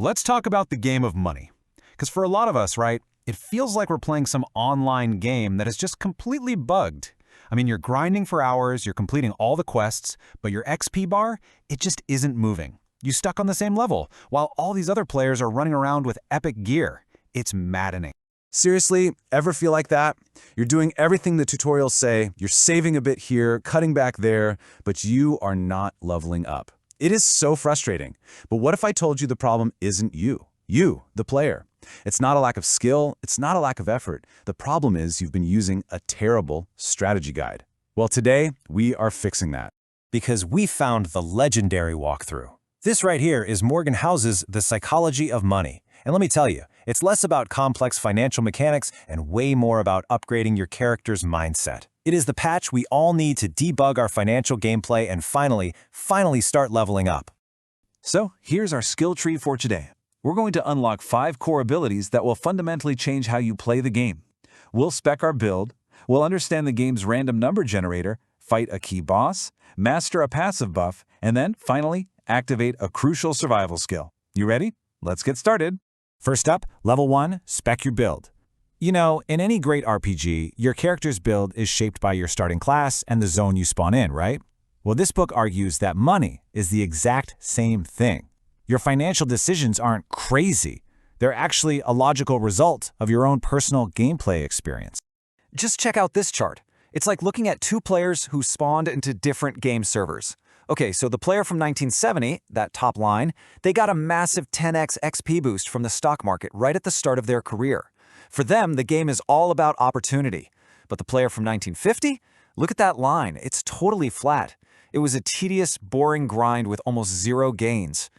Let's talk about the game of money. Because for a lot of us, right, it feels like we're playing some online game that is just completely bugged. I mean, you're grinding for hours, you're completing all the quests, but your XP bar, it just isn't moving. You stuck on the same level, while all these other players are running around with epic gear. It's maddening. Seriously, ever feel like that? You're doing everything the tutorials say, you're saving a bit here, cutting back there, but you are not leveling up. It is so frustrating. But what if I told you the problem isn't you? You, the player. It's not a lack of skill, it's not a lack of effort. The problem is you've been using a terrible strategy guide. Well, today, we are fixing that. Because we found the legendary walkthrough. This right here is Morgan House's The Psychology of Money. And let me tell you, it's less about complex financial mechanics and way more about upgrading your character's mindset. It is the patch we all need to debug our financial gameplay and finally start leveling up. So here's our skill tree for today. We're going to unlock 5 core abilities that will fundamentally change how you play the game. We'll spec our build, we'll understand the game's random number generator, fight a key boss, master a passive buff, and then, finally, activate a crucial survival skill. You ready? Let's get started. First up, level 1, spec your build. You know, in any great RPG, your character's build is shaped by your starting class and the zone you spawn in, right? Well, this book argues that money is the exact same thing. Your financial decisions aren't crazy. They're actually a logical result of your own personal gameplay experience. Just check out this chart. It's like looking at 2 players who spawned into different game servers. Okay, so the player from 1970, that top line, they got a massive 10x XP boost from the stock market right at the start of their career. For them, the game is all about opportunity. But the player from 1950? Look at that line. It's totally flat. It was a tedious, boring grind with almost 0 gains.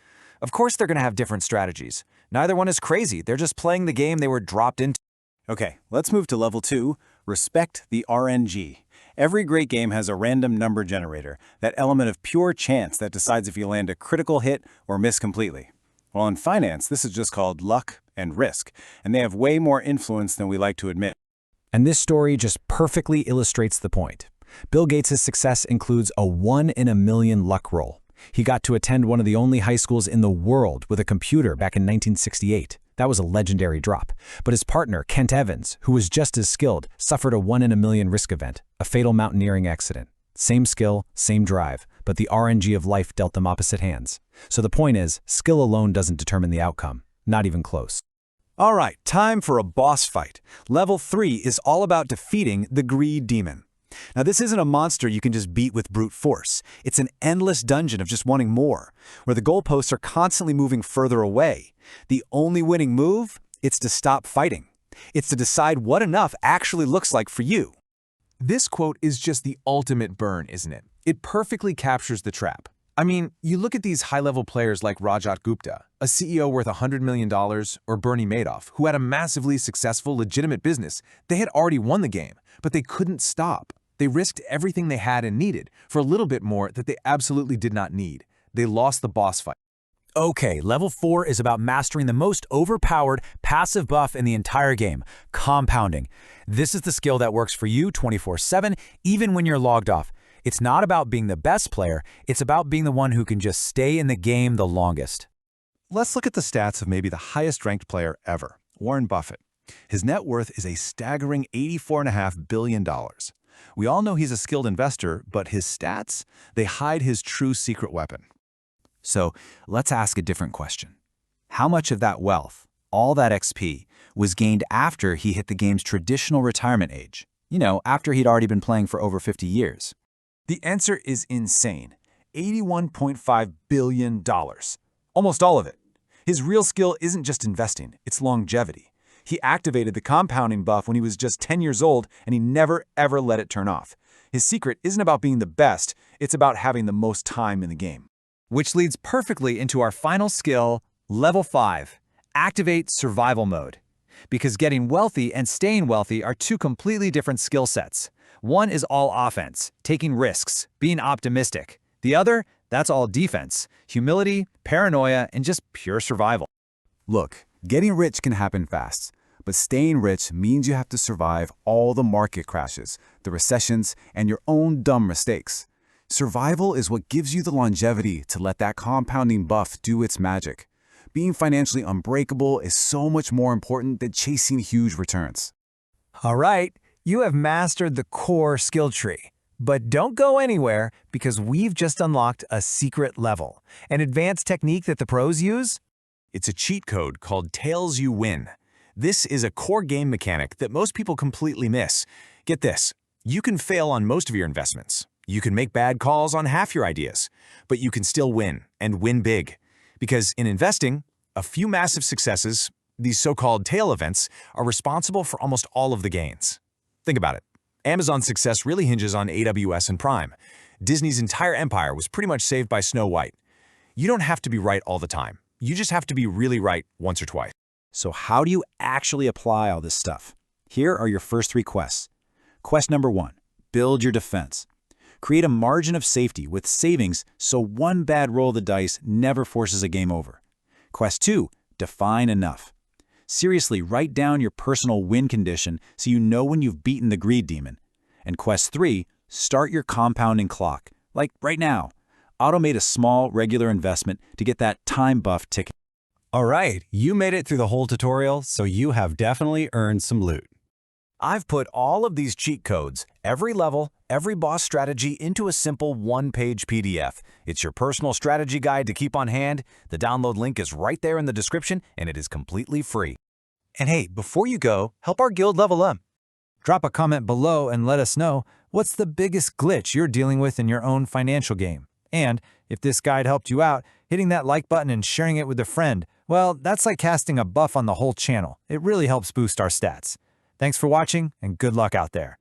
Of course they're going to have different strategies. Neither one is crazy. They're just playing the game they were dropped into. Okay, let's move to level 2, respect the RNG. Every great game has a random number generator, that element of pure chance that decides if you land a critical hit or miss completely. Well, in finance, this is just called luck and risk, and they have way more influence than we like to admit. And this story just perfectly illustrates the point. Bill Gates' success includes a 1 in a million luck roll. He got to attend one of the only high schools in the world with a computer back in 1968. That was a legendary drop. But his partner, Kent Evans, who was just as skilled, suffered a 1 in a million risk event, a fatal mountaineering accident. Same skill, same drive, but the RNG of life dealt them opposite hands. So the point is, skill alone doesn't determine the outcome. Not even close. All right, time for a boss fight. Level 3 is all about defeating the greed demon. Now, this isn't a monster you can just beat with brute force. It's an endless dungeon of just wanting more, where the goalposts are constantly moving further away. The only winning move? It's to stop fighting. It's to decide what enough actually looks like for you. This quote is just the ultimate burn, isn't it? It perfectly captures the trap. I mean, you look at these high-level players like Rajat Gupta, a CEO worth $100 million, or Bernie Madoff, who had a massively successful, legitimate business. They had already won the game, but they couldn't stop. They risked everything they had and needed for a little bit more that they absolutely did not need. They lost the boss fight. Okay, level 4 is about mastering the most overpowered passive buff in the entire game, compounding. This is the skill that works for you 24/7, even when you're logged off. It's not about being the best player, it's about being the one who can just stay in the game the longest. Let's look at the stats of maybe the highest-ranked player ever, Warren Buffett. His net worth is a staggering $84.5 billion. We all know he's a skilled investor, but his stats, they hide his true secret weapon. So let's ask a different question. How much of that wealth, all that XP, was gained after he hit the game's traditional retirement age? You know, after he'd already been playing for over 50 years. The answer is insane. $81.5 billion. Almost all of it. His real skill isn't just investing, it's longevity. He activated the compounding buff when he was just 10 years old, and he never, ever let it turn off. His secret isn't about being the best, it's about having the most time in the game. Which leads perfectly into our final skill, level 5, activate survival mode. Because getting wealthy and staying wealthy are 2 completely different skill sets. One is all offense, taking risks, being optimistic. The other, that's all defense, humility, paranoia, and just pure survival. Look, getting rich can happen fast, but staying rich means you have to survive all the market crashes, the recessions, and your own dumb mistakes. Survival is what gives you the longevity to let that compounding buff do its magic. Being financially unbreakable is so much more important than chasing huge returns. All right, you have mastered the core skill tree. But don't go anywhere because we've just unlocked a secret level, an advanced technique that the pros use. It's a cheat code called Tails You Win. This is a core game mechanic that most people completely miss. Get this, you can fail on most of your investments. You can make bad calls on half your ideas, but you can still win, and win big. Because in investing, a few massive successes, these so-called tail events, are responsible for almost all of the gains. Think about it. Amazon's success really hinges on AWS and Prime. Disney's entire empire was pretty much saved by Snow White. You don't have to be right all the time. You just have to be really right once or twice. So how do you actually apply all this stuff? Here are your first 3 quests. Quest number 1, build your defense. Create a margin of safety with savings so one bad roll of the dice never forces a game over. Quest 2, define enough. Seriously, write down your personal win condition so you know when you've beaten the greed demon. And Quest 3, start your compounding clock. Like right now, automate a small, regular investment to get that time buff ticket. All right, you made it through the whole tutorial, so you have definitely earned some loot. I've put all of these cheat codes, every level, every boss strategy into a simple one-page PDF. It's your personal strategy guide to keep on hand. The download link is right there in the description, and it is completely free. And hey, before you go, help our guild level up. Drop a comment below and let us know what's the biggest glitch you're dealing with in your own financial game. And if this guide helped you out, hitting that like button and sharing it with a friend, well, that's like casting a buff on the whole channel. It really helps boost our stats. Thanks for watching, and good luck out there.